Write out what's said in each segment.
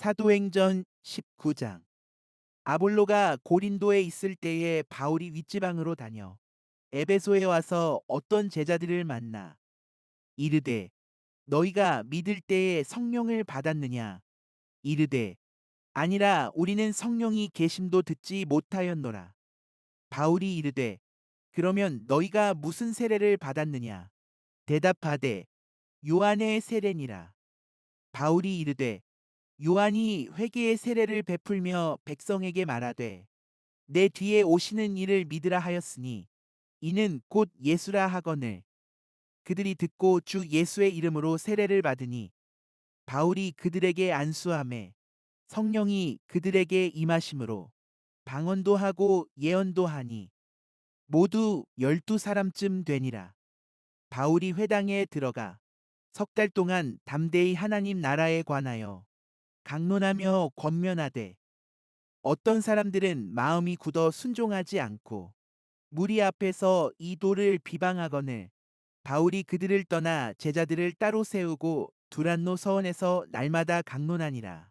사도행전 19장. 아볼로가 고린도에 있을 때에 바울이 윗지방으로 다녀 에베소에 와서 어떤 제자들을 만나 이르되 너희가 믿을 때에 성령을 받았느냐. 이르되 아니라 우리는 성령이 계심도 듣지 못하였노라. 바울이 이르되 그러면 너희가 무슨 세례를 받았느냐. 대답하되 요한의 세례니라. 바울이 이르되 요한이 회개의 세례를 베풀며 백성에게 말하되 내 뒤에 오시는 이를 믿으라 하였으니 이는 곧 예수라 하거늘. 그들이 듣고 주 예수의 이름으로 세례를 받으니 바울이 그들에게 안수하매 성령이 그들에게 임하심으로 방언도 하고 예언도 하니 모두 12사람쯤 되니라. 바울이 회당에 들어가 석 달 동안 담대히 하나님 나라에 관하여 강론하며 권면하되 어떤 사람들은 마음이 굳어 순종하지 않고 무리 앞에서 이 도를 비방하거늘. 바울이 그들을 떠나 제자들을 따로 세우고 두란노 서원에서 날마다 강론하니라.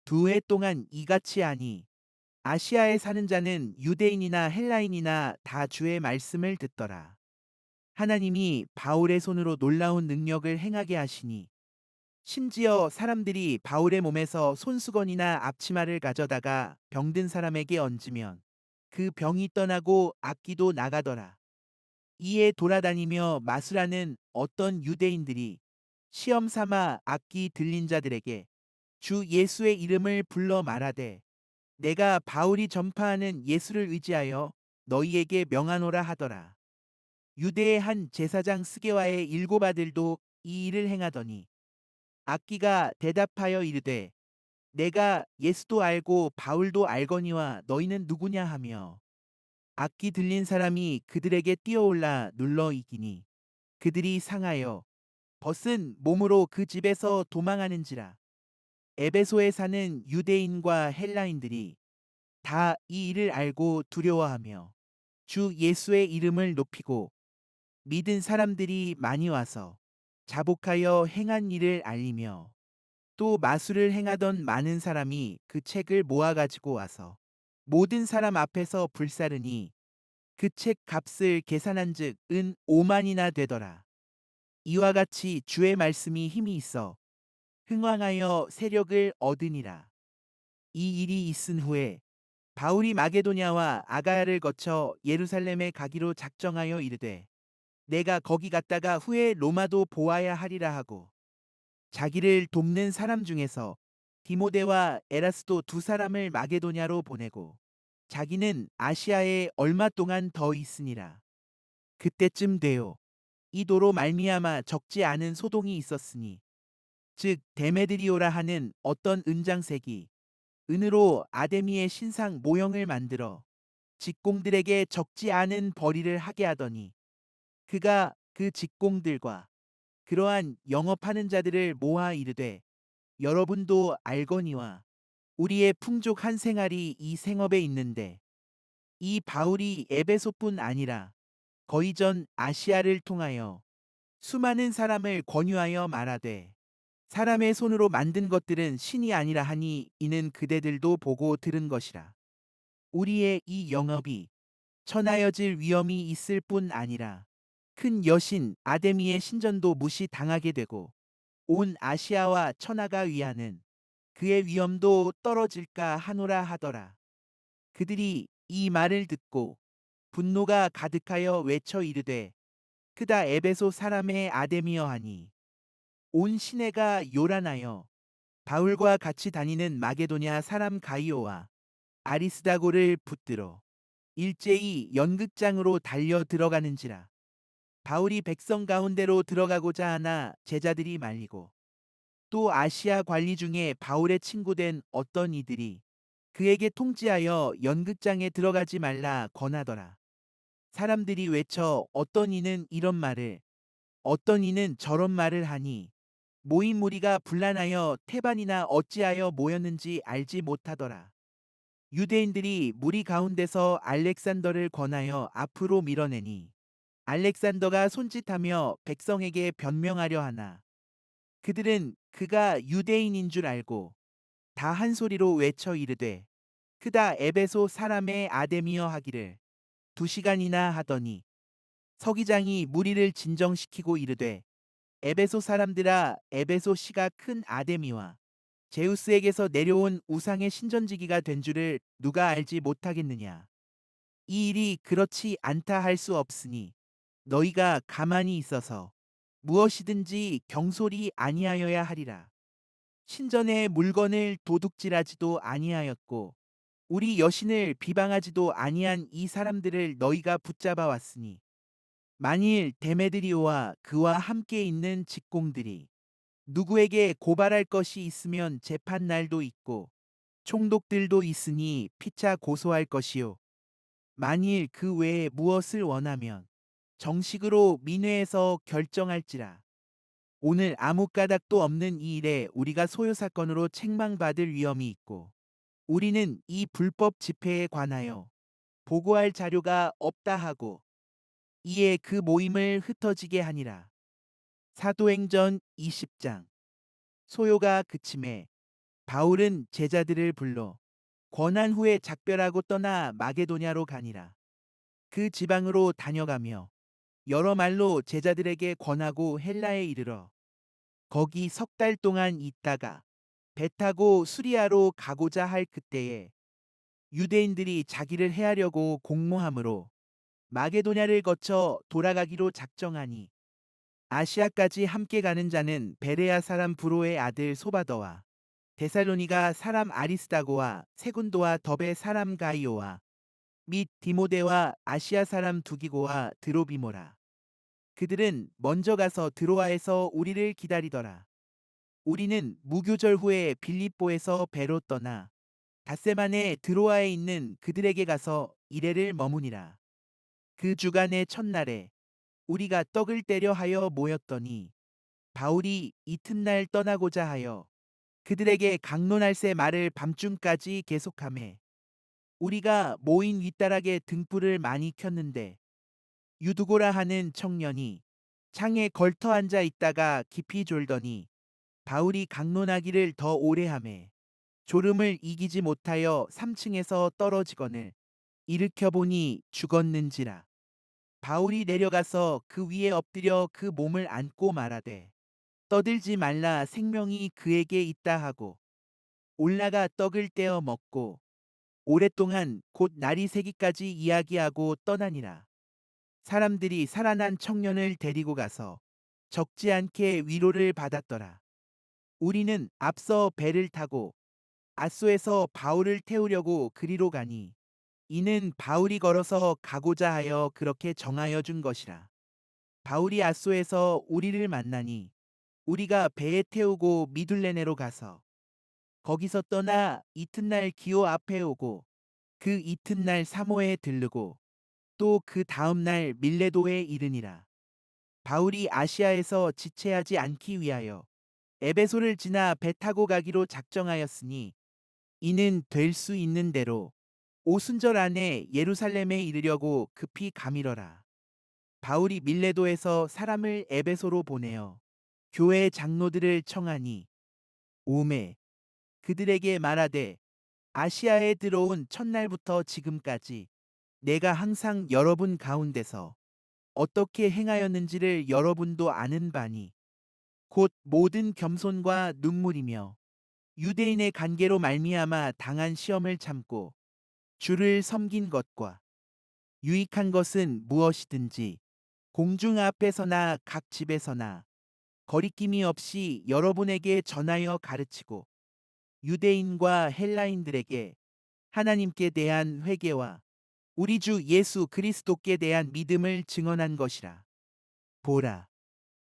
2해 동안 이같이 하니 아시아에 사는 자는 유대인이나 헬라인이나 다 주의 말씀을 듣더라. 하나님이 바울의 손으로 놀라운 능력을 행하게 하시니 심지어 사람들이 바울의 몸에서 손수건이나 앞치마를 가져다가 병든 사람에게 얹으면 그 병이 떠나고 악기도 나가더라. 이에 돌아다니며 마술하는 어떤 유대인들이 시험 삼아 악기 들린 자들에게 주 예수의 이름을 불러 말하되 내가 바울이 전파하는 예수를 의지하여 너희에게 명하노라 하더라. 유대의 한 제사장 스게와의 7 아들도 이 일을 행하더니 악기가 대답하여 이르되 내가 예수도 알고 바울도 알거니와 너희는 누구냐 하며 악기 들린 사람이 그들에게 뛰어올라 눌러 이기니 그들이 상하여 벗은 몸으로 그 집에서 도망하는지라. 에베소에 사는 유대인과 헬라인들이 다 이 일을 알고 두려워하며 주 예수의 이름을 높이고 믿은 사람들이 많이 와서 자복하여 행한 일을 알리며 또 마술을 행하던 많은 사람이 그 책을 모아가지고 와서 모든 사람 앞에서 불사르니 그 책 값을 계산한즉 은 5만이나 되더라. 이와 같이 주의 말씀이 힘이 있어 흥왕하여 세력을 얻으니라. 이 일이 있은 후에 바울이 마게도냐와 아가야를 거쳐 예루살렘에 가기로 작정하여 이르되 내가 거기 갔다가 후에 로마도 보아야 하리라 하고 자기를 돕는 사람 중에서 디모데와 에라스도 2사람을 마게도냐로 보내고 자기는 아시아에 얼마 동안 더 있으니라. 그때쯤 되어 이 도로 말미암아 적지 않은 소동이 있었으니 즉 데메드리오라 하는 어떤 은장색이 은으로 아데미의 신상 모형을 만들어 직공들에게 적지 않은 벌이를 하게 하더니 그가 그 직공들과 그러한 영업하는 자들을 모아 이르되 여러분도 알거니와 우리의 풍족한 생활이 이 생업에 있는데 이 바울이 에베소뿐 아니라 거의 전 아시아를 통하여 수많은 사람을 권유하여 말하되 사람의 손으로 만든 것들은 신이 아니라 하니 이는 그대들도 보고 들은 것이라. 우리의 이 영업이 천하여질 위험이 있을 뿐 아니라 큰 여신 아데미의 신전도 무시당하게 되고 온 아시아와 천하가 위하는 그의 위엄도 떨어질까 하노라 하더라. 그들이 이 말을 듣고 분노가 가득하여 외쳐 이르되 크다 에베소 사람의 아데미여 하니 온 시내가 요란하여 바울과 같이 다니는 마게도냐 사람 가이오와 아리스다고를 붙들어 일제히 연극장으로 달려 들어가는지라. 바울이 백성 가운데로 들어가고자 하나 제자들이 말리고 또 아시아 관리 중에 바울의 친구된 어떤 이들이 그에게 통지하여 연극장에 들어가지 말라 권하더라. 사람들이 외쳐 어떤 이는 이런 말을 어떤 이는 저런 말을 하니 모인 무리가 분란하여 태반이나 어찌하여 모였는지 알지 못하더라. 유대인들이 무리 가운데서 알렉산더를 권하여 앞으로 밀어내니 알렉산더가 손짓하며 백성에게 변명하려 하나 그들은 그가 유대인인 줄 알고 다 한 소리로 외쳐 이르되 크다 에베소 사람의 아데미어 하기를 2시간이나 하더니 서기장이 무리를 진정시키고 이르되 에베소 사람들아 에베소 시가 큰 아데미와 제우스에게서 내려온 우상의 신전지기가 된 줄을 누가 알지 못하겠느냐. 이 일이 그렇지 않다 할 수 없으니 너희가 가만히 있어서 무엇이든지 경솔이 아니하여야 하리라. 신전의 물건을 도둑질하지도 아니하였고 우리 여신을 비방하지도 아니한 이 사람들을 너희가 붙잡아 왔으니 만일 데메드리오와 그와 함께 있는 직공들이 누구에게 고발할 것이 있으면 재판 날도 있고 총독들도 있으니 피차 고소할 것이요. 만일 그 외에 무엇을 원하면 정식으로 민회에서 결정할지라. 오늘 아무 까닭도 없는 이 일에 우리가 소요 사건으로 책망받을 위험이 있고 우리는 이 불법 집회에 관하여 보고할 자료가 없다 하고 이에 그 모임을 흩어지게 하니라. 사도행전 20장. 소요가 그침에 바울은 제자들을 불러 권한 후에 작별하고 떠나 마게도냐로 가니라. 그 지방으로 다녀가며 여러 말로 제자들에게 권하고 헬라에 이르러 거기 3달 동안 있다가 배 타고 수리아로 가고자 할 그때에 유대인들이 자기를 해하려고 공모함으로 마게도냐를 거쳐 돌아가기로 작정하니 아시아까지 함께 가는 자는 베레아 사람 브로의 아들 소바더와 데살로니가 사람 아리스다고와 세군도와 더베 사람 가이오와 및 디모데와 아시아 사람 두기고와 드로비모라. 그들은 먼저 가서 드로아에서 우리를 기다리더라. 우리는 무교절 후에 빌립보에서 배로 떠나 닷새 만에 드로아에 있는 그들에게 가서 이레를 머무니라. 그 주간의 첫날에 우리가 떡을 떼려 하여 모였더니 바울이 이튿날 떠나고자 하여 그들에게 강론할새 말을 밤중까지 계속하매 우리가 모인 윗다락에 등불을 많이 켰는데 유두고라 하는 청년이 창에 걸터 앉아 있다가 깊이 졸더니 바울이 강론하기를 더 오래 하매 졸음을 이기지 못하여 3층에서 떨어지거늘 일으켜 보니 죽었는지라. 바울이 내려가서 그 위에 엎드려 그 몸을 안고 말하되 떠들지 말라 생명이 그에게 있다 하고 올라가 떡을 떼어 먹고 오랫동안 곧 날이 새기까지 이야기하고 떠나니라. 사람들이 살아난 청년을 데리고 가서 적지 않게 위로를 받았더라. 우리는 앞서 배를 타고 아소에서 바울을 태우려고 그리로 가니 이는 바울이 걸어서 가고자 하여 그렇게 정하여 준 것이라. 바울이 아소에서 우리를 만나니 우리가 배에 태우고 미둘레네로 가서 거기서 떠나 이튿날 기오 앞에 오고 그 이튿날 사모에 들르고 또 그 다음날 밀레도에 이르니라. 바울이 아시아에서 지체하지 않기 위하여 에베소를 지나 배 타고 가기로 작정하였으니 이는 될 수 있는 대로 오순절 안에 예루살렘에 이르려고 급히 가미러라. 바울이 밀레도에서 사람을 에베소로 보내어 교회 장로들을 청하니 오매 그들에게 말하되 아시아에 들어온 첫날부터 지금까지 내가 항상 여러분 가운데서 어떻게 행하였는지를 여러분도 아는 바니 곧 모든 겸손과 눈물이며 유대인의 관계로 말미암아 당한 시험을 참고 주를 섬긴 것과 유익한 것은 무엇이든지 공중 앞에서나 각 집에서나 거리낌이 없이 여러분에게 전하여 가르치고 유대인과 헬라인들에게 하나님께 대한 회개와 우리 주 예수 그리스도께 대한 믿음을 증언한 것이라. 보라,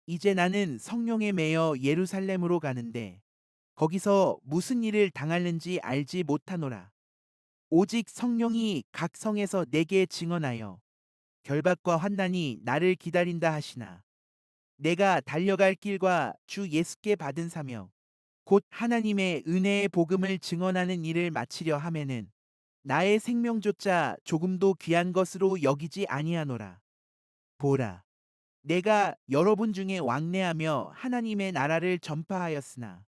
이제 나는 성령에 매여 예루살렘으로 가는데 거기서 무슨 일을 당할는지 알지 못하노라. 오직 성령이 각 성에서 내게 증언하여 결박과 환난이 나를 기다린다 하시나 내가 달려갈 길과 주 예수께 받은 사명 곧 하나님의 은혜의 복음을 증언하는 일을 마치려 하면은 나의 생명조차 조금도 귀한 것으로 여기지 아니하노라. 보라, 내가 여러분 중에 왕래하며 하나님의 나라를 전파하였으나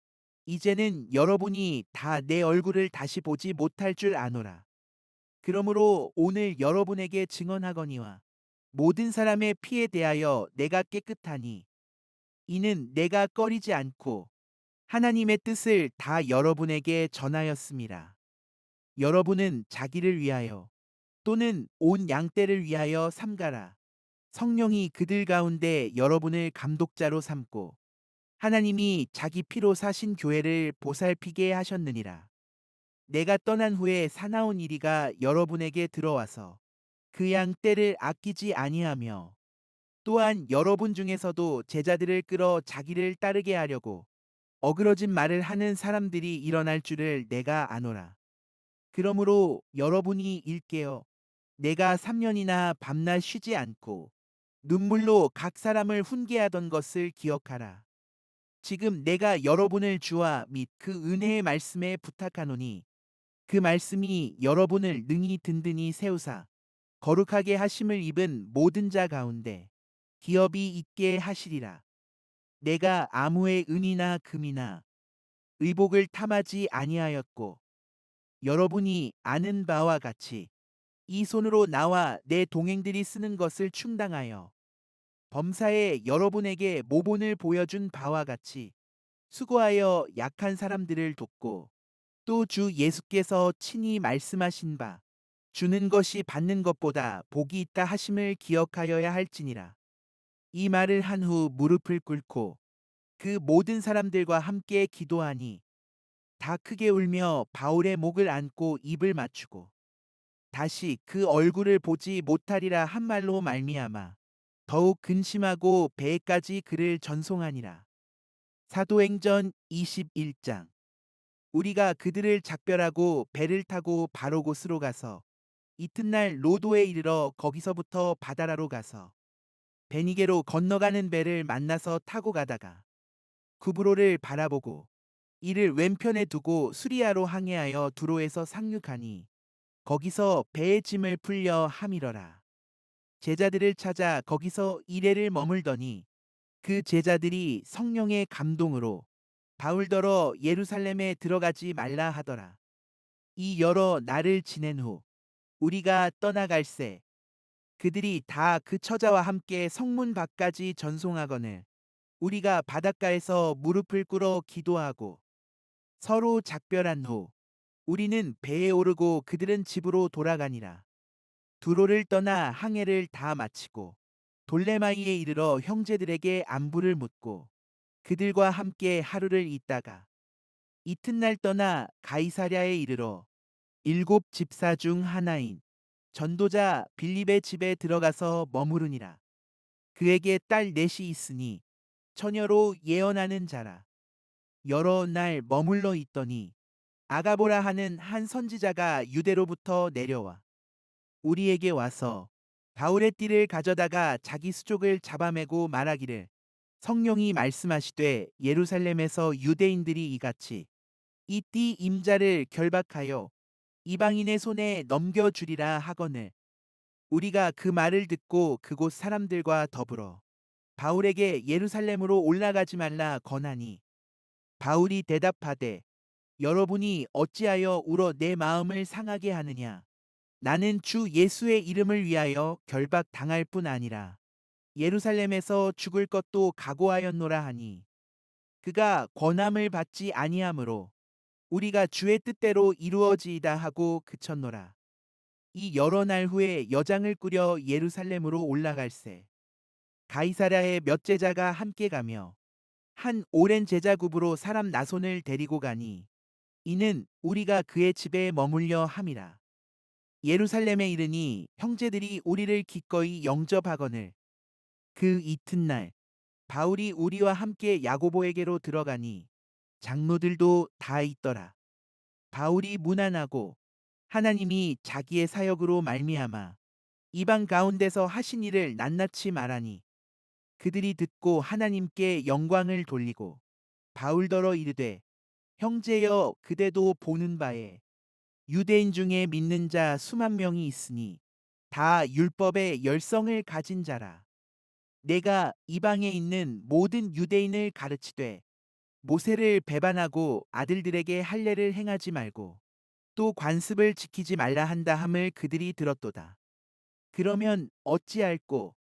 이제는 여러분이 다 내 얼굴을 다시 보지 못할 줄 아노라. 그러므로 오늘 여러분에게 증언하거니와 모든 사람의 피에 대하여 내가 깨끗하니 이는 내가 꺼리지 않고 하나님의 뜻을 다 여러분에게 전하였음이라. 여러분은 자기를 위하여 또는 온 양떼를 위하여 삼가라. 성령이 그들 가운데 여러분을 감독자로 삼고 하나님이 자기 피로 사신 교회를 보살피게 하셨느니라. 내가 떠난 후에 사나운 이리가 여러분에게 들어와서 그 양 떼를 아끼지 아니하며 또한 여러분 중에서도 제자들을 끌어 자기를 따르게 하려고 어그러진 말을 하는 사람들이 일어날 줄을 내가 아노라. 그러므로 여러분이 일깨어 내가 3년이나 밤낮 쉬지 않고 눈물로 각 사람을 훈계하던 것을 기억하라. 지금 내가 여러분을 주와 및 그 은혜의 말씀에 부탁하노니 그 말씀이 여러분을 능히 든든히 세우사 거룩하게 하심을 입은 모든 자 가운데 기업이 있게 하시리라. 내가 아무의 은이나 금이나 의복을 탐하지 아니하였고 여러분이 아는 바와 같이 이 손으로 나와 내 동행들이 쓰는 것을 충당하여 범사에 여러분에게 모본을 보여준 바와 같이 수고하여 약한 사람들을 돕고 또 주 예수께서 친히 말씀하신 바 주는 것이 받는 것보다 복이 있다 하심을 기억하여야 할지니라. 이 말을 한 후 무릎을 꿇고 그 모든 사람들과 함께 기도하니 다 크게 울며 바울의 목을 안고 입을 맞추고 다시 그 얼굴을 보지 못하리라 한 말로 말미암아 더욱 근심하고 배에까지 그를 전송하니라. 사도행전 21장. 우리가 그들을 작별하고 배를 타고 바로 곳으로 가서 이튿날 로도에 이르러 거기서부터 바다라로 가서 베니게로 건너가는 배를 만나서 타고 가다가 구브로를 바라보고 이를 왼편에 두고 수리아로 항해하여 두로에서 상륙하니 거기서 배의 짐을 풀려 함이러라. 제자들을 찾아 거기서 이레를 머물더니 그 제자들이 성령의 감동으로 바울더러 예루살렘에 들어가지 말라 하더라. 이 여러 날을 지낸 후 우리가 떠나갈새 그들이 다 그 처자와 함께 성문 밖까지 전송하거늘 우리가 바닷가에서 무릎을 꿇어 기도하고 서로 작별한 후 우리는 배에 오르고 그들은 집으로 돌아가니라. 두로를 떠나 항해를 다 마치고 돌레마이에 이르러 형제들에게 안부를 묻고 그들과 함께 하루를 있다가 이튿날 떠나 가이사랴에 이르러 일곱 집사 중 하나인 전도자 빌립의 집에 들어가서 머무르니라. 그에게 딸 넷이 있으니 처녀로 예언하는 자라. 여러 날 머물러 있더니 아가보라 하는 한 선지자가 유대로부터 내려와 우리에게 와서 바울의 띠를 가져다가 자기 수족을 잡아매고 말하기를 성령이 말씀하시되 예루살렘에서 유대인들이 이같이 이 띠 임자를 결박하여 이방인의 손에 넘겨주리라 하거늘 우리가 그 말을 듣고 그곳 사람들과 더불어 바울에게 예루살렘으로 올라가지 말라 권하니 바울이 대답하되 여러분이 어찌하여 울어 내 마음을 상하게 하느냐 나는 주 예수의 이름을 위하여 결박 당할 뿐 아니라 예루살렘에서 죽을 것도 각오하였노라 하니 그가 권함을 받지 아니하므로 우리가 주의 뜻대로 이루어지이다 하고 그쳤노라. 이 여러 날 후에 여장을 꾸려 예루살렘으로 올라갈새 가이사랴의 몇 제자가 함께 가며 한 오랜 제자굽으로 사람 나손을 데리고 가니 이는 우리가 그의 집에 머물려 함이라. 예루살렘에 이르니 형제들이 우리를 기꺼이 영접하거늘 그 이튿날 바울이 우리와 함께 야고보에게로 들어가니 장로들도 다 있더라. 바울이 문안하고 하나님이 자기의 사역으로 말미암아 이방 가운데서 하신 일을 낱낱이 말하니 그들이 듣고 하나님께 영광을 돌리고 바울더러 이르되 형제여 그대도 보는 바에 유대인 중에 믿는 자 수만 명이 있으니 다 율법의 열성을 가진 자라. 내가 이방에 있는 모든 유대인을 가르치되 모세를 배반하고 아들들에게 할례를 행하지 말고 또 관습을 지키지 말라 한다 함을 그들이 들었도다. 그러면 어찌할꼬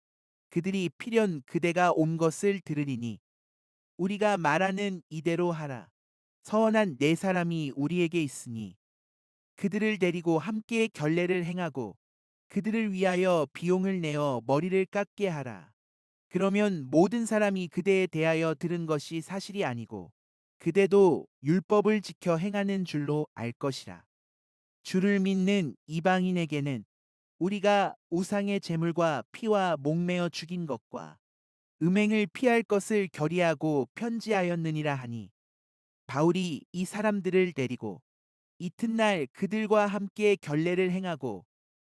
그들이 필연 그대가 온 것을 들으리니 우리가 말하는 이대로 하라. 서원한 네 사람이 우리에게 있으니 그들을 데리고 함께 결례를 행하고 그들을 위하여 비용을 내어 머리를 깎게 하라. 그러면 모든 사람이 그대에 대하여 들은 것이 사실이 아니고 그대도 율법을 지켜 행하는 줄로 알 것이라. 주를 믿는 이방인에게는 우리가 우상의 제물과 피와 목매어 죽인 것과 음행을 피할 것을 결의하고 편지하였느니라 하니 바울이 이 사람들을 데리고 이튿날 그들과 함께 결례를 행하고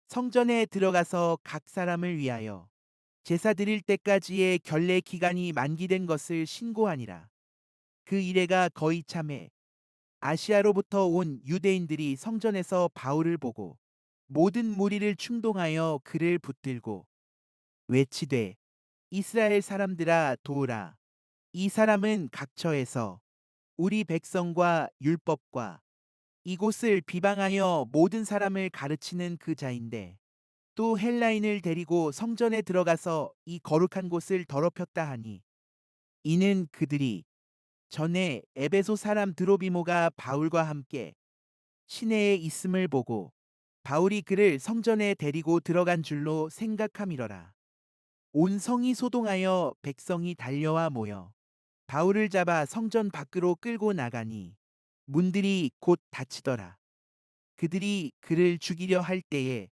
성전에 들어가서 각 사람을 위하여 제사 드릴 때까지의 결례 기간이 만기된 것을 신고하니라. 그 이래가 거의 참해 아시아로부터 온 유대인들이 성전에서 바울을 보고 모든 무리를 충동하여 그를 붙들고 외치되 이스라엘 사람들아 도우라. 이 사람은 각처에서 우리 백성과 율법과 이곳을 비방하여 모든 사람을 가르치는 그 자인데 또 헬라인을 데리고 성전에 들어가서 이 거룩한 곳을 더럽혔다 하니 이는 그들이 전에 에베소 사람 드로비모가 바울과 함께 시내에 있음을 보고 바울이 그를 성전에 데리고 들어간 줄로 생각함이러라. 온 성이 소동하여 백성이 달려와 모여 바울을 잡아 성전 밖으로 끌고 나가니 문들이 곧 닫히더라. 그들이 그를 죽이려 할 때에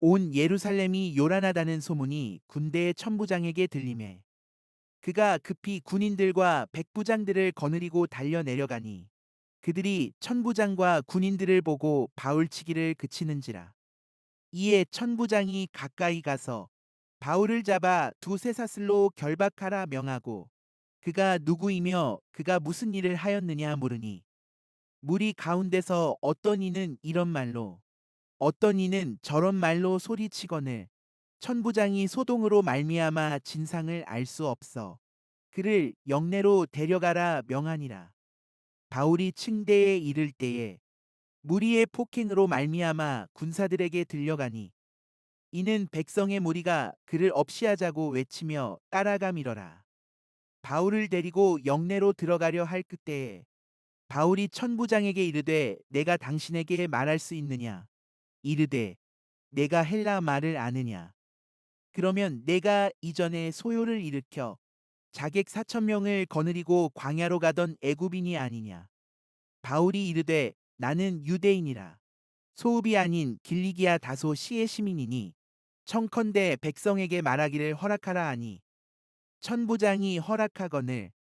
온 예루살렘이 요란하다는 소문이 군대의 천부장에게 들리매 그가 급히 군인들과 백부장들을 거느리고 달려 내려가니 그들이 천부장과 군인들을 보고 바울치기를 그치는지라. 이에 천부장이 가까이 가서 바울을 잡아 두세 사슬로 결박하라 명하고 그가 누구이며 그가 무슨 일을 하였느냐 물으니 무리 가운데서 어떤 이는 이런 말로 어떤 이는 저런 말로 소리치거늘 천부장이 소동으로 말미암아 진상을 알 수 없어 그를 영내로 데려가라 명하니라. 바울이 층대에 이를 때에 무리의 폭행으로 말미암아 군사들에게 들려가니 이는 백성의 무리가 그를 없이하자고 외치며 따라가미러라. 바울을 데리고 영내로 들어가려 할 그때에 바울이 천부장에게 이르되 내가 당신에게 말할 수 있느냐 이르되 내가 헬라 말을 아느냐 그러면 내가 이전에 소요를 일으켜 자객 4,000명을 거느리고 광야로 가던 애굽인이 아니냐 바울이 이르되 나는 유대인이라 소읍이 아닌 길리기아 다소 시의 시민이니 청컨대 백성에게 말하기를 허락하라 하니 천부장이 허락하거늘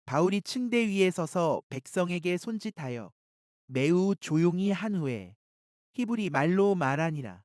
바울이 층대 위에 서서 백성에게 손짓하여 매우 조용히 한 후에 히브리 말로 말하니라.